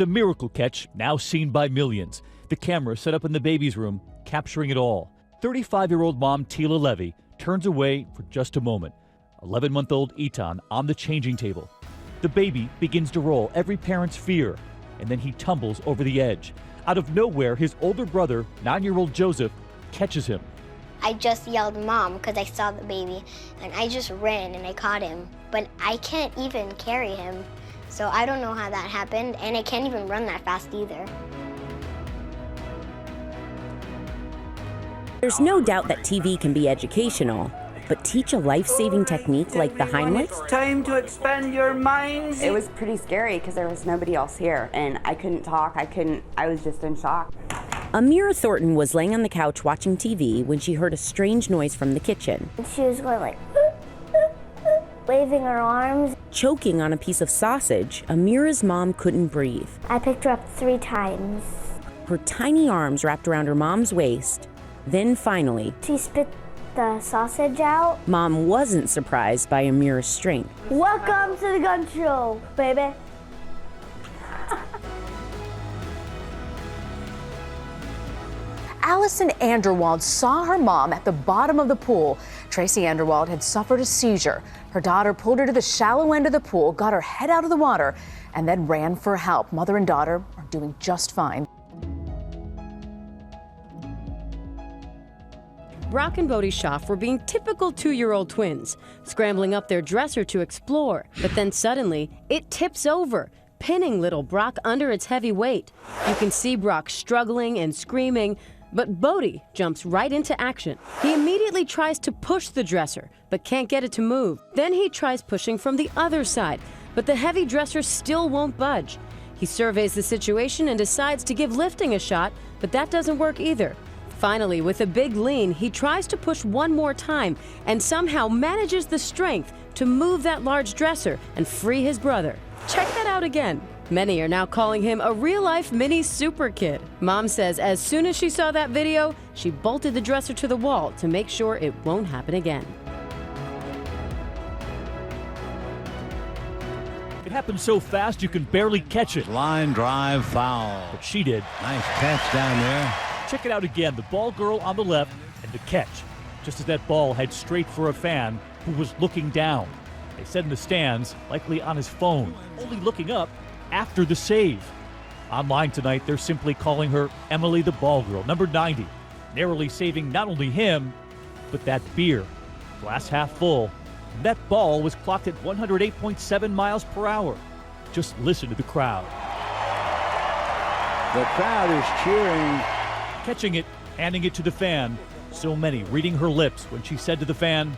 The miracle catch now seen by millions. The camera set up in the baby's room, capturing it all. 35-year-old mom Tila Levy turns away for just a moment. 11-month-old Etan on the changing table. The baby begins to roll, every parent's fear, and then he tumbles over the edge. Out of nowhere, his older brother, 9-year-old Joseph, catches him. I just yelled Mom because I saw the baby, and I just ran and I caught him. But I can't even carry him, so I don't know how that happened, and I can't even run that fast either. There's no doubt that TV can be educational, but teach a life-saving technique like the Heimlich? It's time to expand your minds. It was pretty scary because there was nobody else here, and I couldn't talk. I was just in shock. Amira Thornton was laying on the couch watching TV when she heard a strange noise from the kitchen. She was going like, waving her arms. Choking on a piece of sausage, Amira's mom couldn't breathe. I picked her up 3 times. Her tiny arms wrapped around her mom's waist. Then finally, She spit the sausage out. Mom wasn't surprised by Amira's strength. Welcome to the gun show, baby. Allison Anderwald saw her mom at the bottom of the pool. Tracy Anderwald had suffered a seizure. Her daughter pulled her to the shallow end of the pool, got her head out of the water, and then ran for help. Mother and daughter are doing just fine. Brock and Bodhi Schaff were being typical 2-year-old twins, scrambling up their dresser to explore. But then suddenly, it tips over, pinning little Brock under its heavy weight. You can see Brock struggling and screaming, but Bodhi jumps right into action. He immediately tries to push the dresser, but can't get it to move. Then he tries pushing from the other side, but the heavy dresser still won't budge. He surveys the situation and decides to give lifting a shot, but that doesn't work either. Finally, with a big lean, he tries to push one more time and somehow manages the strength to move that large dresser and free his brother. Check that out again. Many are now calling him a real-life mini super kid. Mom says as soon as she saw that video, she bolted the dresser to the wall to make sure it won't happen again. It happened so fast you can barely catch it. Line drive foul. But she did. Nice catch down there. Check it out again. The ball girl on the left and the catch. Just as that ball heads straight for a fan who was looking down. They said in the stands, likely on his phone, only looking up after the save. Online tonight, they're simply calling her Emily the Ball Girl, number 90, narrowly saving not only him, but that beer. Glass half full. That ball was clocked at 108.7 miles per hour. Just listen to the crowd. The crowd is cheering. Catching it, handing it to the fan. So many reading her lips when she said to the fan,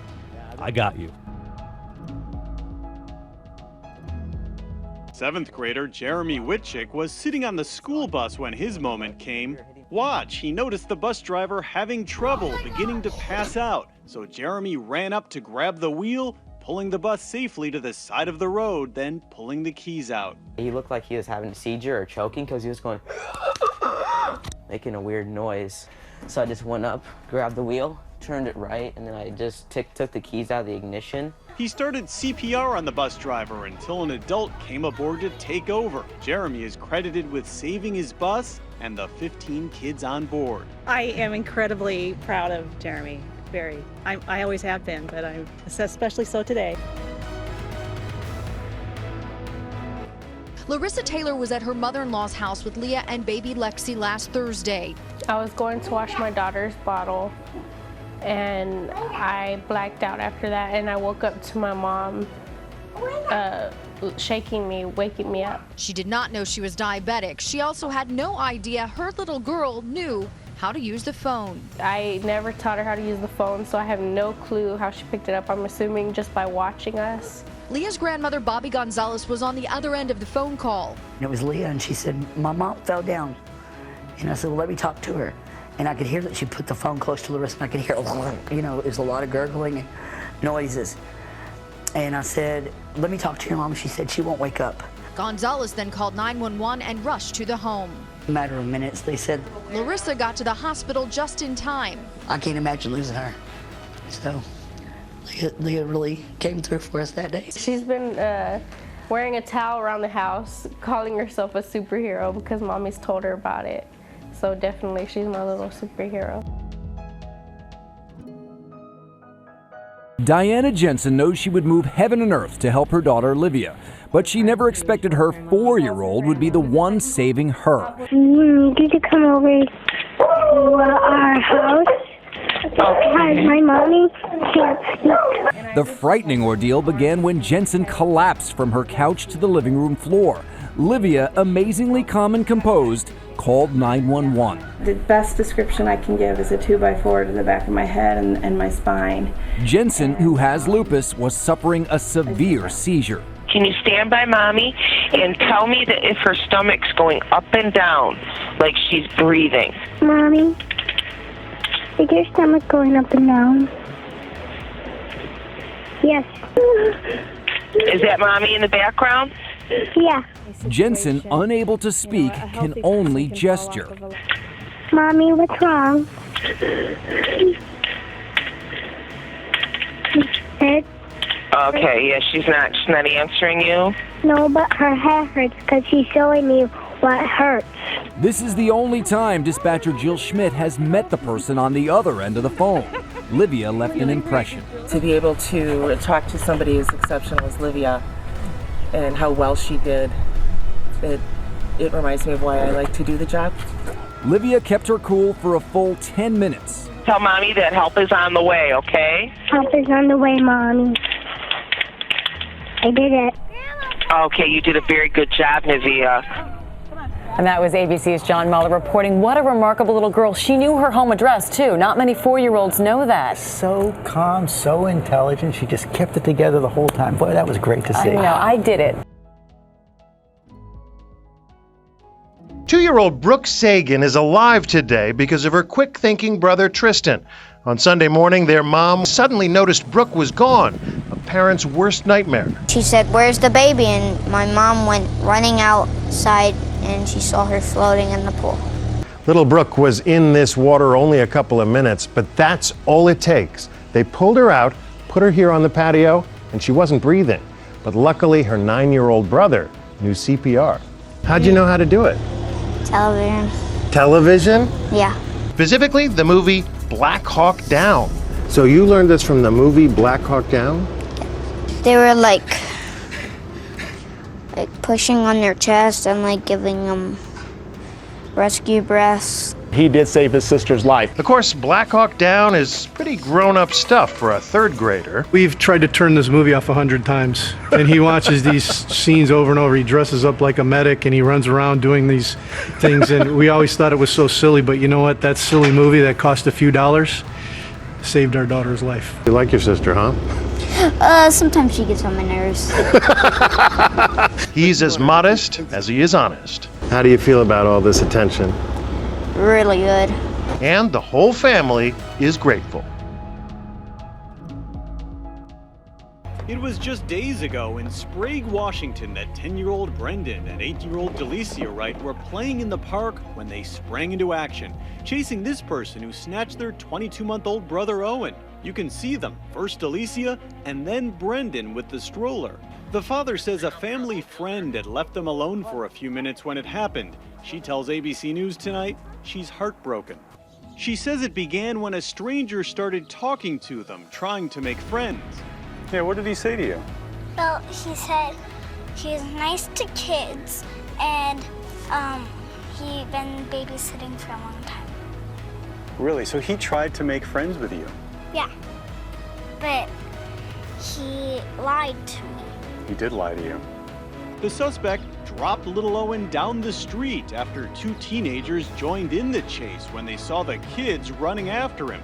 "I got you." 7th grader Jeremy Whitchick was sitting on the school bus when his moment came. Watch, he noticed the bus driver having trouble, beginning to pass out. So Jeremy ran up to grab the wheel, pulling the bus safely to the side of the road, then pulling the keys out. He looked like he was having a seizure or choking because he was going making a weird noise. So I just went up, grabbed the wheel, turned it right, and then I just took the keys out of the ignition. He started CPR on the bus driver until an adult came aboard to take over. Jeremy is credited with saving his bus and the 15 kids on board. I am incredibly proud of Jeremy. Very. I always have been, but I'm especially so today. Larissa Taylor was at her mother-in-law's house with Leah and baby Lexi last Thursday. I was going to wash my daughter's bottle, and I blacked out after that, and I woke up to my mom shaking me, waking me up. She did not know she was diabetic. She also had no idea her little girl knew how to use the phone. I never taught her how to use the phone, so I have no clue how she picked it up. I'm assuming just by watching us. Leah's grandmother, Bobby Gonzalez, was on the other end of the phone call. It was Leah, and she said, "My mom fell down." And I said, "Well, let me talk to her." And I could hear that she put the phone close to Larissa, and I could hear, there's a lot of gurgling and noises. And I said, "Let me talk to your mom." She said she won't wake up. Gonzalez then called 911 and rushed to the home. In a matter of minutes, they said. Larissa got to the hospital just in time. I can't imagine losing her. So Leah really came through for us that day. She's been wearing a towel around the house, calling herself a superhero because mommy's told her about it. So definitely she's my little superhero. Diana Jensen knows she would move heaven and earth to help her daughter Olivia, but she never expected her 4-year-old would be the one saving her. Did you come over to our house? Because my mommy can't speak. The frightening ordeal began when Jensen collapsed from her couch to the living room floor. Livia, amazingly calm and composed, called 911. The best description I can give is a 2x4 to the back of my head and my spine. Jensen, who has lupus, was suffering a severe seizure. Can you stand by mommy and tell me that if her stomach's going up and down, like she's breathing? Mommy, is your stomach going up and down? Yes. Is that mommy in the background? Yeah. Jensen, unable to speak, can only gesture. Mommy, what's wrong? Okay, yeah, she's not answering you. No, but her head hurts because she's showing me what hurts. This is the only time dispatcher Jill Schmidt has met the person on the other end of the phone. Livia left an impression. To be able to talk to somebody as exceptional as Livia and how well she did, it reminds me of why I like to do the job. Livia kept her cool for a full 10 minutes. Tell mommy that help is on the way, okay? Help is on the way, Mommy. I did it. Okay, you did a very good job, Nivea. And that was ABC's John Muller reporting. What a remarkable little girl. She knew her home address, too. Not many 4-year-olds know that. So calm, so intelligent. She just kept it together the whole time. Boy, that was great to see. I know. I did it. 2-year-old Brooke Sagan is alive today because of her quick-thinking brother Tristan. On Sunday morning, their mom suddenly noticed Brooke was gone, a parent's worst nightmare. She said, "Where's the baby?" And my mom went running outside and she saw her floating in the pool. Little Brooke was in this water only a couple of minutes, but that's all it takes. They pulled her out, put her here on the patio, and she wasn't breathing. But luckily, her 9-year-old brother knew CPR. How'd you know how to do it? Television. Television? Yeah. Specifically, the movie Black Hawk Down. So you learned this from the movie Black Hawk Down? They were like pushing on their chest and like giving them rescue breaths. He did save his sister's life. Of course, Black Hawk Down is pretty grown-up stuff for a 3rd grader. We've tried to turn this movie off 100 times, and he watches these scenes over and over. He dresses up like a medic, and he runs around doing these things, and we always thought it was so silly, but you know what? That silly movie that cost a few dollars saved our daughter's life. You like your sister, huh? Sometimes she gets on my nerves. He's as modest as he is honest. How do you feel about all this attention? Really good. And the whole family is grateful. It was just days ago in Sprague, Washington, that 10-year-old Brendan and 8-year-old Delicia Wright were playing in the park when they sprang into action, chasing this person who snatched their 22-month-old brother Owen. You can see them, first Delicia and then Brendan with the stroller. The father says a family friend had left them alone for a few minutes when it happened. She tells ABC News Tonight she's heartbroken. She says it began when a stranger started talking to them, trying to make friends. Yeah, what did he say to you? Well, he said he's nice to kids and he's been babysitting for a long time. Really? So he tried to make friends with you? Yeah, but he lied to me. He did lie to you. The suspect dropped little Owen down the street after 2 teenagers joined in the chase when they saw the kids running after him.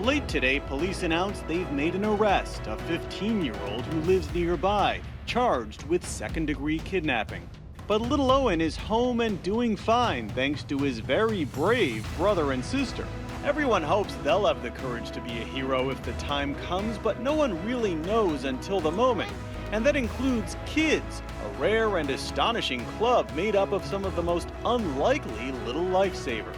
Late today, police announced they've made an arrest, a 15-year-old who lives nearby, charged with 2nd-degree kidnapping. But little Owen is home and doing fine thanks to his very brave brother and sister. Everyone hopes they'll have the courage to be a hero if the time comes, but no one really knows until the moment. And that includes Kids, a rare and astonishing club made up of some of the most unlikely little lifesavers.